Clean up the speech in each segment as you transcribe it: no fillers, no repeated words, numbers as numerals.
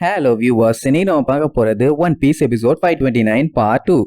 Hello viewers, இன்னைக்கு நம்ம பார்க்க போறது One Piece episode 529 part 2.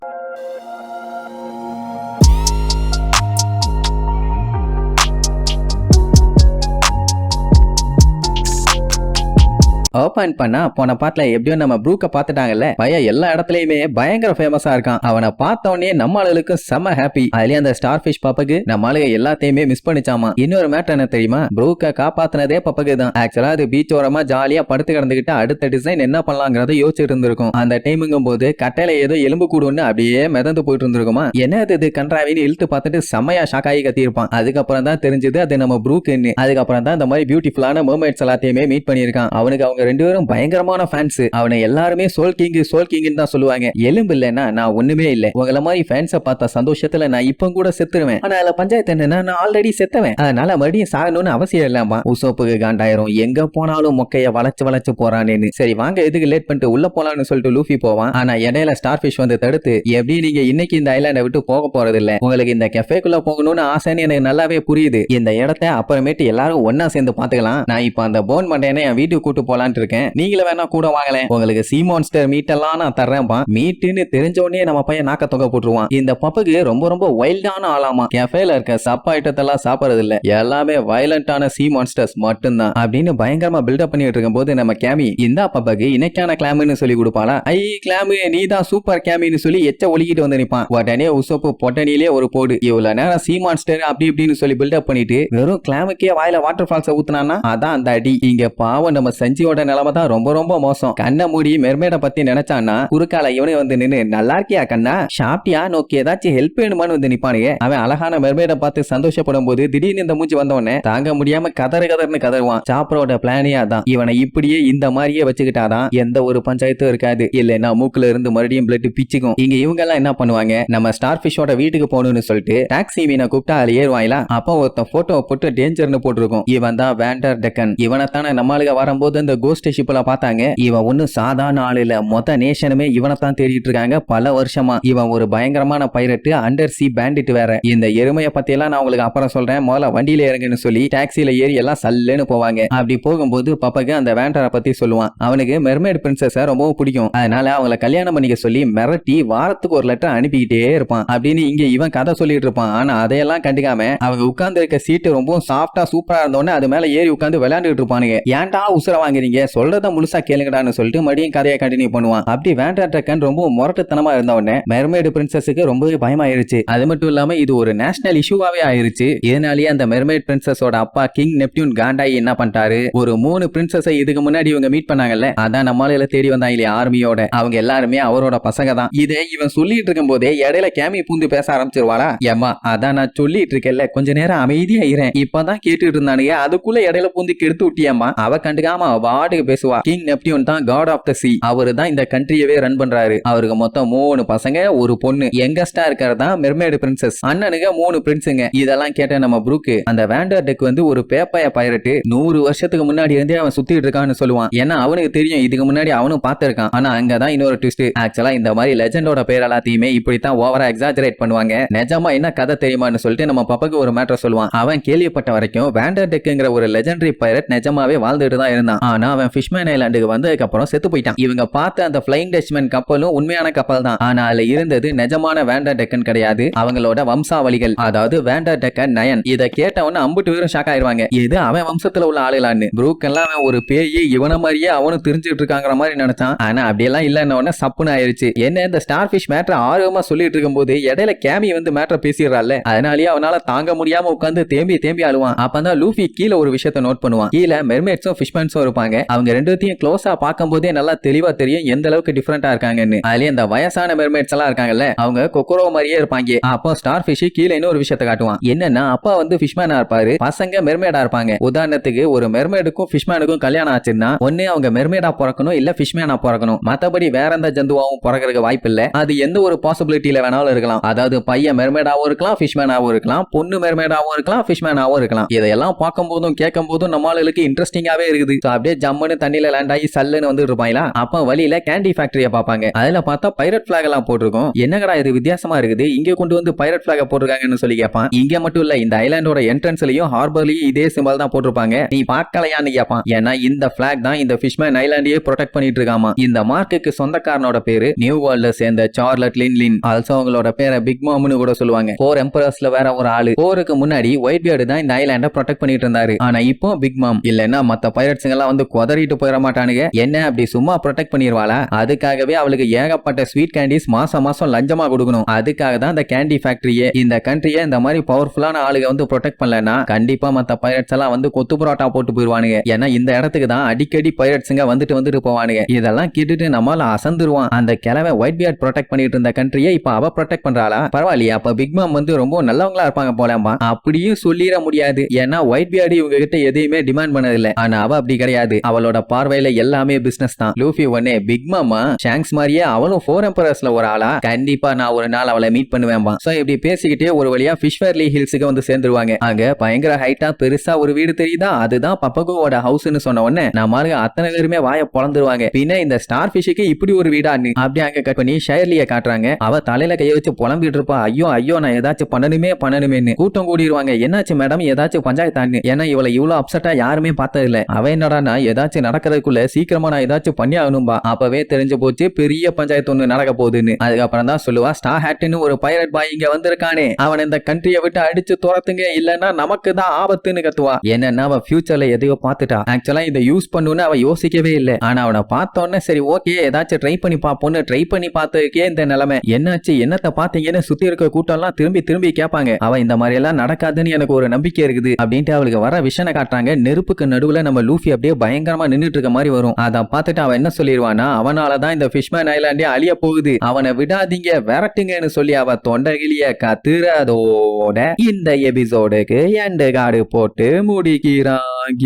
Open பண்ணா போன பாட்டுல எப்படியும் நம்ம ப்ரூக்க பாத்துட்டாங்கல்ல. பையன் எல்லா இடத்துலயுமே பயங்கர ஃபேமஸா இருக்கான். அவனை பார்த்த உடனே நம்ம ஆளுக்கு செம்ம ஹாப்பி. அதுலயே அந்த ஸ்டார் ஃபிஷ் பாப்பக்கு நம்ம ஆளுங்க எல்லாத்தையுமே மிஸ் பண்ணிச்சாமா. இன்னொரு மேட்டர் என்ன தெரியுமா, ப்ரூக்க காப்பாத்தினதே பப்பக்கு தான். ஆக்சுவலா அது பீச் ஓரமா ஜாலியா படுத்து கிடந்துகிட்டு அடுத்த டிசைன் என்ன பண்ணலாங்கிறத யோசிச்சுட்டு இருந்திருக்கும். அந்த டைமுங்கும் போது கட்டையில ஏதோ எலும்பு கூடுன்னு அப்படியே மிதந்து போயிட்டு இருந்திருக்குமா. என்ன இது கன்றாவின்னு இழுத்து பார்த்துட்டு செம்மையா ஷாக் ஆகி கத்திருப்பான். அதுக்கப்புறம் தான் தெரிஞ்சது அது நம்ம ப்ரூக்குன்னு. அதுக்கப்புறம் தான் இந்த மாதிரி பியூட்டிஃபுல்லான மர்மைட்ஸ் எல்லாத்தையுமே மீட் பண்ணிருக்கான். அவனுக்கு அவங்க ரெண்டு பேரும் பயங்கரமான ஃபேன்ஸ். அவனை எல்லாருமே சோல் கிங் தான் சொல்லுவாங்க. எலும்பு இல்லைன்னா நான் ஒண்ணுமே இல்ல. உங்கள மாதிரி ஃபேன்ஸை பார்த்த சந்தோஷத்துல நான் இப்ப கூட செத்துருவேன். ஆனா அதுல பஞ்சாயத்து என்னன்னா நான் ஆல்ரெடி செத்தவன். அதனால மறுபடியும் சாகணும்னு அவசியம் இல்லாமா. உசோப்புக்கு காண்டாயிரும். எங்க போனாலும் மொக்கைய வளைச்சு போறானேன்னு. சரி வாங்க எதுக்கு லேட் பண்ணிட்டு உள்ள போலான்னு சொல்லிட்டு லூஃபி போவான். ஆனா இடையில ஸ்டார் ஃபிஷ் வந்து தடுத்து, எப்படி நீங்க இன்னைக்கு இந்த ஐலாண்டை விட்டு போக போறது இல்ல, உங்களுக்கு இந்த கெஃபேக்குள்ள போகணும்னு ஆசைன்னு எனக்கு நல்லாவே புரியுது. இந்த இடத்தை அப்புறமேட்டு எல்லாரும் ஒன்னா சேர்ந்து பாத்துக்கலாம். நான் இப்ப அந்த போன் மண்டையனை என் வீட்டுக்கு கூட்டு போலான்னு இருக்கேன். நீங்களே வேணா கூட வாங்கல. உங்களுக்கு சீ மான்ஸ்டர் மீட் எல்லாம் நான் தர்றேன்பா. மீட்டுன்னு தெரிஞ்ச உடனே நம்ம பையன் நாக்க தொகை போட்டுருவான். இந்த பப்புக்கு ரொம்ப வைல்டான ஆளாமா. கேஃபேல இருக்க சப்பா ஐட்டத்தெல்லாம் சாப்பிடுறது இல்ல, எல்லாமே வயலண்டான சீ மான்ஸ்டர்ஸ் மட்டும்தான் அப்படின்னு பயங்கரமா பில்டப் பண்ணிட்டு இருக்கும் போது நம்ம கேமி இந்த பப்புக்கு இன்னைக்கான கிளாம்னு சொல்லி கொடுப்பாளா. ஐ கிளாமு நீ தான் சூப்பர் கேமின்னு சொல்லி எச்ச ஒலிக்கிட்டு வந்து நிப்பான். உடனே உசோப்பு பொட்டனிலே ஒரு போடு. இவ்வளவு நேரம் சீ மான்ஸ்டர் அப்படி இப்படின்னு சொல்லி பில்டப் பண்ணிட்டு வெறும் கிளாமுக்கே வாயில வாட்டர் ஃபால்ஸ் ஊத்துனானா அதான் அந்த அடி. இங்க பாவம் நம்ம சஞ்சியோட நிலைமை தான் ரொம்ப மோசம். கண்ண மூடி மெர்மேட பத்தி நினைச்சான்னா குறுக்கால இவனே வந்து நின்னு நல்லா இருக்கியா கண்ணா, ஷாப்டியா, நோக்கி ஏதாச்சும் ஹெல்ப் வேணுமான்னு வந்து நிப்பானுங்க. அவன் அழகான மெர்மேட பார்த்து சந்தோஷப்படும் போது திடீர்னு இந்த மூஞ்சி வந்தவனே தாங்க முடியாம கதறுன்னு கதறுவான். சாப்பரோட பிளானே அதான். இவனை இப்படியே இந்த மாதிரியே வச்சுக்கிட்டாதான் எந்த ஒரு பஞ்சாயத்தும் இருக்காது. இல்லைன்னா மூக்குல இருந்து மறுபடியும் பிளட் பிச்சுக்கும். இங்க இவங்க எல்லாம் என்ன பண்ணுவாங்க, நம்ம ஸ்டார் ஃபிஷோட வீட்டுக்கு போகணும்னு சொல்லிட்டு டாக்ஸி மீனை கூப்பிட்டா அதுல ஏறுவாங்களா. அப்போ ஒருத்த போட்டோ போட்டு டேஞ்சர்னு போட்டிருக்கும். இவன் தான் வேண்டர் டெக்கன். இவனை தானே நம்மளுக்கு வரும்போது இந்த கோஸ்ட் ஷிப்ல பார்த்தாங்க. இவன் ஒன்னும் சாதாரண ஆள் இல்ல. மொத்த நேஷனுமே இவனை தான் தேடிட்டு இருக்காங்க பல வருஷமா. இவன் ஒரு பயங்கரமான பைரட், அண்டர் சி பேண்டிட் வேற. இந்த எருமையை பத்தி எல்லாம் நான் உங்களுக்கு அப்புறம் சொல்றேன், முதல்ல வண்டியில இறங்குன்னு சொல்லி டாக்ஸில ஏறி எல்லாம் சல்லுன்னு போவாங்க. அப்படி போகும்போது பப்பக்கு அந்த வேண்டரை பத்தி சொல்லுவான். அவனுக்கு மெர்மைட் பிரின்சஸ் ரொம்பவும் பிடிக்கும். அதனால அவங்கள கல்யாணம் பண்ணிக்க சொல்லி மிரட்டி வாரத்துக்கு ஒரு லெட்டர் அனுப்பிக்கிட்டே இருப்பான். அப்படின்னு இங்க இவன் கதை சொல்லிட்டு இருப்பான். ஆனா அதையெல்லாம் கண்டுக்காம அவங்க உட்கார்ந்து இருக்க சீட்டு ரொம்பவும் சாஃப்டா சூப்பரா இருந்தோன்னு அது மேல ஏறி உட்கார்ந்து விளையாண்டுட்டு இருப்பானுங்க. ஏன்டா உசுர வாங்குறீங்க, சொல்றத முழுசா கேளுங்கடான்னு சொல்லிட்டு மறுபடியும் கதையை கண்டினியூ பண்ணுவான். அப்படி வேண்டர் டெக்கன் ரொம்ப முரட்டுத்தனமா இருந்தவனே மெர்மைடு பிரின்சஸுக்கு ரொம்பவே பயமாயிருச்சு. அது மட்டும் இல்லாம இது ஒரு நேஷனல் இஷ்யூவாவே ஆயிருச்சு. இதனாலேயே அந்த மெர்மைட் பிரின்சஸோட அப்பா கிங் நெப்டியூன் காண்டாயி என்ன பண்ணிட்டாரு, ஒரு 3 பிரின்சஸை இதுக்கு முன்னாடி இவங்க மீட் பண்ணாங்கல்ல, அதான் நம்மளால தேடி வந்தாங்க இல்லையா ஆர்மியோட, அவங்க எல்லாருமே அவரோட பசங்க தான். இதை இவன் சொல்லிட்டு இருக்கும் போதே இடையில கேமி பூந்து பேச ஆரம்பிச்சிருவாளா. ஏமா அதான் நான் சொல்லிட்டு இருக்கேன்ல, கொஞ்ச நேரம் அமைதியா இருறேன், இப்பதான் கேட்டுட்டு இருந்தானுங்க, அதுக்குள்ள இடையில பூந்து கெடுத்து விட்டியம்மா. அவ கண்டுக்காம வாட்டுக்கு பேசுவா. கிங் நெப்டியூன் தான் காட் ஆஃப் த சீ. அவரு தான் இந்த கண்ட்ரியவே ரன் பண்றாரு. அவருக்கு மொத்தம் 3 பசங்க ஒரு பொண்ணு. யங்கஸ்டா இருக்கிறதா மெர்மைடு பிரின்சஸ். அண்ணனுங்க 3 பிரின்ஸுங்க. இதெல்லாம் கேட்ட நம்ம ப்ரூக்கு அந்த வேண்டர் டெக் வந்து ஒரு பேப்பைய பைரட் 100 வருஷத்துக்கு முன்னாடி இருந்தே அவன் சுத்திட்டு இருக்கான்னு சொல்லுவான். ஏன்னா அவனுக்கு தெரியும் இதுக்கு முன்னாடி அவனும் பார்த்திருக்கான். ஆனா அங்கதான் இன்னொரு ட்விஸ்ட். ஆக்சுவலா இந்த மாதிரி லெஜெண்டோட பேர் எல்லாத்தையுமே இப்படித்தான் ஓவரா எக்ஸாஜரேட் பண்ணுவாங்க. நிஜமா என்ன கதை தெரியுமான்னு சொல்லிட்டு நம்ம பப்பக்கு ஒரு மேட்டர் சொல்லுவான். அவன் கேள்விப்பட்ட வரைக்கும் வேண்டர் டெக்குங்கிற ஒரு லெஜெண்டரி பைரட் நிஜமாவே வாழ்ந்துட்டு தான் இருந்தான். ஆனா அவன் ஃபிஷ்மேன் ஐலாண்டுக்கு வந்ததுக்கு அப்புறம் செத்து போயிட்டான். இவங்க பார்த்த அந்த ஃப்ளைங் டச்மேன் கப்பலும் உண்மையான கப்பல் தான். ஆனா அதுல இருந்தது நிஜமான வேண்டர் டெக்கன் கிடையாது, அவங்களோட வம்சாவளிகள். அதாவது வேண்டர் டெக்கன் நயன். இதை கேட்டவன அம்புட்டு பேரும் ஷாக் ஆயிருவாங்க. இது அவன் வம்சத்துல உள்ள ஆளுலான்னு. ப்ரூக் எல்லாம் அவன் ஒரு பேய், இவன மாதிரியே அவனும் தெரிஞ்சுட்டு இருக்காங்கிற மாதிரி நினைச்சான். ஆனா அப்படியெல்லாம் இல்லன்னு சப்புன்னு ஆயிருச்சு. என்ன இந்த ஸ்டார் ஃபிஷ் மேட்டர் ஆர்வமா சொல்லிட்டு இருக்கும் போது இடையில கேமி வந்து மேட்டர் பேசிடுறாள். அதனாலேயே அவனால தாங்க முடியாம உட்கார்ந்து தேம்பி அழுவான். அப்பதான் லூஃபி கீழே ஒரு விஷயத்தை நோட் பண்ணுவான். கீழே மெர்மைட்ஸும் ஃபிஷ்மேன்ஸும் இருப்பாங்க. அவங்க ரெண்டுத்தையும் க்ளோஸா பார்க்கும் போதே நல்லா தெளிவா தெரியும் எந்த அளவுக்கு டிஃபரெண்டா இருக்காங்கன்னு. அதுலயே அந்த வயசான மெர்மைட்ஸ் எல்லாம் இருக்காங்கல்ல, அவங்க கொக்கரோ மாதிரியே இருப்பாங்க. அப்போ ஸ்டார் ஃபிஷ் கீழே இன்னொரு விஷயத்தை காட்டுவான். என்னன்னா அப்பா வந்து ஃபிஷ்மேனா இருப்பாரு, பசங்க மெர்மைடா இருப்பாங்க. உதாரணத்துக்கு ஒரு மெர்மைடுக்கும் ஃபிஷ்மேனுக்கும் கல்யாணம் ஆச்சுன்னா ஒண்ணு அவங்க மெர்மைடா பிறக்கணும், இல்ல ஃபிஷ்மேனா பிறக்கணும். மத்தபடி வேற எந்த ஜந்துவாவும் பிறக்கிறதுக்கு வாய்ப்பு இல்ல. அது எந்த ஒரு பாசிபிலிட்டியில வேணாலும் இருக்கலாம். அதாவது பையன் மெர்மைடாவும் இருக்கலாம், ஃபிஷ்மேனாவும் இருக்கலாம், பொண்ணு மெர்மைடாவும் இருக்கலாம், ஃபிஷ்மேனாவும் இருக்கலாம். இதெல்லாம் பார்க்கும் போதும் கேட்கும் போதும் நம்மளுக்கு இன்ட்ரெஸ்டிங்காவே இருக்குது. அப்படியே ஜம்முன்னு தண்ணியில லேண்ட் ஆகி சல்லுன்னு வந்து இருப்பாங்களா. அப்ப வழியில கேண்டி ஃபேக்டரிய பாப்பாங்க. அதுல பார்த்தா பைரட் பிளாக் எல்லாம் போட்டிருக்கும். என்னங்கடா இது வித்தியாசமா இருக்குது, இங்க கொண்டு வந்து பைரட் பிளாக போட்டிருக்காங்கன்னு சொல்லி கேட்பான். இங்க மட்டும் இல்ல, இந்த ஐலாண்டோட என்ட்ரன்ஸ்லயும் ஹார்பர்லயும் இதே சிம்பல் தான் போட்டிருப்பாங்க. நீ பார்க்கலையான்னு கேட்பான். ஏன்னா இந்த பிளாக் தான் இந்த ஃபிஷ்மேன் ஐலாண்டையே ப்ரொடெக்ட் பண்ணிட்டு இருக்காமா. இந்த மார்க்குக்கு சொந்தக்காரனோட பேரு நியூ வேர்ல்ட்ல சேர்ந்த சார்லட் லின்லின். ஆல்சோ அவங்களோட பேரை பிக் மாம்னு கூட சொல்லுவாங்க. 4 எம்பரர்ஸ்ல வேற ஒரு ஆளு. போருக்கு முன்னாடி ஒயிட் பியர்டு தான் இந்த ஐலாண்ட ப்ரொடெக்ட் பண்ணிட்டு இருந்தாரு. ஆனா இப்போ பிக் மாம் இல்லன்னா மத்த பைரட்ஸ்ங்க எல்லாம் வந்து கொதறிட்டு போயிட மாட்டானுங்க. என்ன அப்படி சும்மா ப்ரொடெக்ட் பண்ணிடுவாளா? அதுக்காகவே அவளுக்கு ஏகப்பட்ட ஸ்வீட் கேண்டிஸ் மாசம் மாசம் லஞ்சமா கொடுக்கணும். அதுக்காக தான் இந்த கேண்டி ஃபேக்டரியே. இந்த கண்ட்ரியை இந்த மாதிரி பவர்ஃபுல்லான ஆளுங்க வந்து ப்ரொடெக்ட் பண்ணலன்னா கண்டிப்பா மத்த பைரட்ஸ் எல்லாம் வந்து கொத்து புரோட்டா போட்டு போயிருவானுங்க. ஏன்னா இந்த இடத்துக்கு தான் அடிக்கடி பைரட்ஸ்ங்க வந்துட்டு போவானுங்க. இதெல்லாம் கேட்டுட்டு நம்மால அசந்துருவான். அந்த கிழமை ஒயிட் பியர்ட் ப்ரொடெக்ட் பண்ணிட்டு இருந்த கண்ட்ரியை இப்ப அவ ப்ரொடெக்ட் பண்றாளா? பரவாயில்லையா? அப்ப பிக் மாம் வந்து ரொம்ப நல்லவங்களா இருப்பாங்க போலமா. அப்படியும் சொல்லிட முடியாது. ஏன்னா ஒயிட் பியர்டு இவங்க கிட்ட எதையுமே டிமாண்ட் பண்ணதில்லை. ஆனா அவ அப்படி கிடையாது. அவளோட பார்வையில எல்லாமே பிசினஸ் தான். லூஃபி உடனே பிக் மாமா ஷாங்க்ஸ் மாதிரியே அவளும் 4 எம்பரர்ஸ்ல ஒரு ஆளா? கண்டிப்பா நான் ஒரு நாள் அவளை மீட் பண்ணுவேன். சோ இப்படி பேசிக்கிட்டே ஒரு வழியா ஃபிஷ்வேர்லி ஹில்ஸுக்கு வந்து சேர்ந்துருவாங்க. அங்க பயங்கர ஹைட்டா பெருசா ஒரு வீடு தெரியுதா? அதுதான் பப்பகோவோட ஹவுஸ்னு சொன்ன உடனே நம்மளுக்கு அத்தனை பேருமே வாயை பொளந்துருவாங்க. பின்ன இந்த ஸ்டார் ஃபிஷ்ஷுக்கு இப்படி ஒரு வீடான்னு அப்படி அங்க கட் பண்ணி ஷயர்லிய காட்டுறாங்க. அவ தலையில கைய வச்சு புலம்பிட்டு இருப்பா. ஐயோ ஐயோ நான் ஏதாச்சும் பண்ணணுமேன்னு. கூட்டம் கூடிடுவாங்க. என்னாச்சு மேடம், ஏதாச்சும் பஞ்சாயத்தான்னு. ஏன்னா இவளை இவ்வளவு அப்செட்டா யாருமே பார்த்தது இல்ல. அவ என்னடா ஏதாச்சும் நடக்கிறதுக்குள்ள சீக்கிரமா நான் ஏதாச்சும் பண்ணி ஆகணும்பா. அப்பவே தெரிஞ்சு போச்சு பெரிய பஞ்சாயத்து ஒண்ணு நடக்க போகுதுன்னு. அதுக்கப்புறம் தான் சொல்லுவா, ஸ்டார் ஹேட்னு ஒரு பைரட் பாய் இங்க வந்திருக்கானே, அவன் இந்த கண்ட்ரியை விட்டு அடிச்சு துரத்துங்க, இல்லன்னா நமக்கு தான் ஆபத்துன்னு கத்துவா. என்னன்னா அவ ஃபியூச்சர்ல எதையோ பார்த்துட்டா. ஆக்சுவலா இதை யூஸ் பண்ணுன்னு அவ யோசிக்கவே இல்லை. ஆனா அவனை பார்த்தோன்னே சரி ஓகே ஏதாச்சும் ட்ரை பண்ணி பாப்போன்னு ட்ரை பண்ணி பார்த்ததுக்கே இந்த நிலைமை. என்னாச்சு என்னத்தை பார்த்தீங்கன்னு சுத்தி இருக்க கூட்டம் எல்லாம் திரும்பி கேட்பாங்க. அவ இந்த மாதிரி எல்லாம் நடக்காதுன்னு எனக்கு ஒரு நம்பிக்கை இருக்குது அப்படின்ட்டு அவளுக்கு வர விஷனை காட்டுறாங்க. நெருப்புக்கு நடுவுல நம்ம லூஃபி அப்படியே பயங்கரமா நின்னுட்டு இருக்க மாதிரி வரும். அதை பார்த்துட்டு அவன் என்ன சொல்லிடுவானா, அவனாலதான் இந்த ஃபிஷ்மேன் ஐலாண்டே அழிய போகுது, அவனை விடாதீங்க விரட்டுங்கன்னு சொல்லி அவ தொண்டகிலிய கத்துறதோட இந்த எபிசோடுக்கு எண்டு கார்டு போட்டு முடிக்கிறாங்க.